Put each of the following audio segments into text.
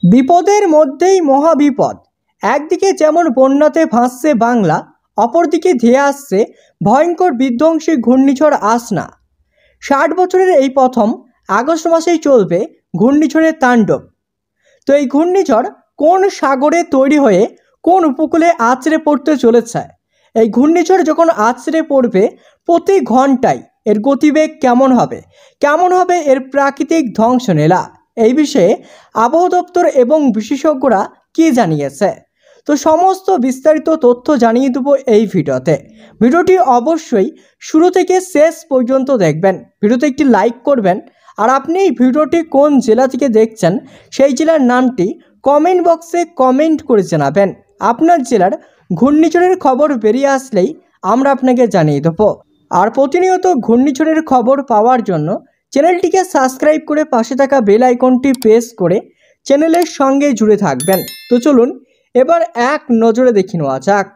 বিপদের মধ্যেই মহাবিপদ। একদিকে যেমন বন্যাতে ভাসছে বাংলা, অপরদিকে ধেয়ে আসছে ভয়ঙ্কর বিধ্বংসী ঘূর্ণিঝড় আসনা। 60 বছরের এই প্রথম আগস্ট মাসেই চলবে ঘূর্ণিঝড়ের তাণ্ডব। তো এই ঘূর্ণিঝড় কোন সাগরে তৈরি হয়ে কোন উপকূলে আছড়ে পড়তে চলেছে? এই ঘূর্ণিঝড় যখন আছড়ে পড়বে প্রতি ঘন্টায় এর গতিবেগ কেমন হবে, এর প্রাকৃতিক ধ্বংসলীলা, এই বিষয়ে আবহাওয়া দপ্তর এবং বিশেষজ্ঞরা কি জানিয়েছে? তো সমস্ত বিস্তারিত তথ্য জানিয়ে দেবো এই ভিডিওতে। ভিডিওটি অবশ্যই শুরু থেকে শেষ পর্যন্ত দেখবেন। ভিডিওতে একটি লাইক করবেন, আর আপনি এই ভিডিওটি কোন জেলা থেকে দেখছেন সেই জেলার নামটি কমেন্ট বক্সে কমেন্ট করে জানাবেন। আপনার জেলার ঘূর্ণিঝড়ের খবর বেরিয়ে আসলেই আমরা আপনাকে জানিয়ে দেবো। আর প্রতিনিয়ত ঘূর্ণিঝড়ের খবর পাওয়ার জন্য চ্যানেলটিকে সাবস্ক্রাইব করে পাশে থাকা বেল আইকনটি প্রেস করে চ্যানেলের সঙ্গে জুড়ে থাকবেন। তো চলুন এবার এক নজরে দেখে নেওয়া যাক।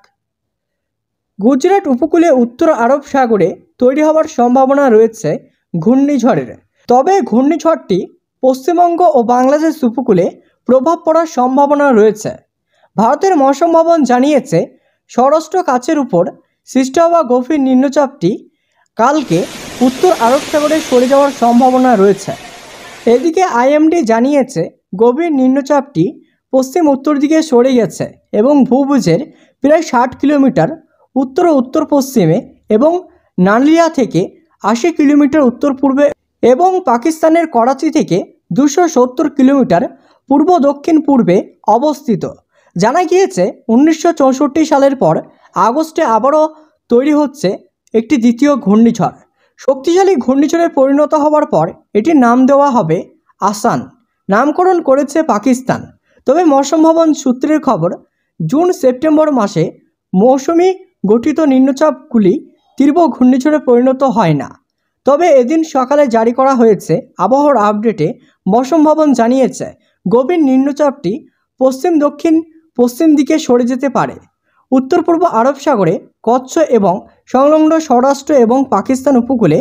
গুজরাট উপকূলে উত্তর আরব সাগরে তৈরি হওয়ার সম্ভাবনা রয়েছে ঘূর্ণিঝড়ের। তবে ঘূর্ণিঝড়টি পশ্চিমবঙ্গ ও বাংলাদেশ উপকূলে প্রভাব পড়ার সম্ভাবনা রয়েছে। ভারতের মৌসুম ভবন জানিয়েছে সৌরাষ্ট্র কাছের উপর সৃষ্টি হওয়া গভীর নিম্নচাপটি কালকে উত্তর আরব সাগরে সরে যাওয়ার সম্ভাবনা রয়েছে। এদিকে আইএমডি জানিয়েছে গভীর নিম্নচাপটি পশ্চিম উত্তর দিকে সরে গেছে এবং ভূভুজের প্রায় 60 কিলোমিটার উত্তর উত্তর পশ্চিমে এবং নালিয়া থেকে 80 কিলোমিটার উত্তর পূর্বে এবং পাকিস্তানের করাচি থেকে 270 কিলোমিটার পূর্ব দক্ষিণ পূর্বে অবস্থিত। জানা গিয়েছে 1964 সালের পর আগস্টে আবারও তৈরি হচ্ছে একটি দ্বিতীয় ঘূর্ণিঝড়। শক্তিশালী ঘূর্ণিঝড়ে পরিণত হওয়ার পর এটির নাম দেওয়া হবে আসান। নামকরণ করেছে পাকিস্তান। তবে মৌসুম ভবন সূত্রের খবর, জুন সেপ্টেম্বর মাসে মৌসুমি গঠিত নিম্নচাপগুলি তীব্র ঘূর্ণিঝড়ে পরিণত হয় না। তবে এদিন সকালে জারি করা হয়েছে আবহাওয়ার আপডেটে মৌসুম ভবন জানিয়েছে গভীর নিম্নচাপটি পশ্চিম দক্ষিণ পশ্চিম দিকে সরে যেতে পারে। উত্তর পূর্ব আরব সাগরে কচ্ছ এবং সংলগ্ন সৌরাষ্ট্র এবং পাকিস্তান উপকূলে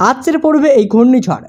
আছড়ে পড়বে এই ঘূর্ণিঝড়।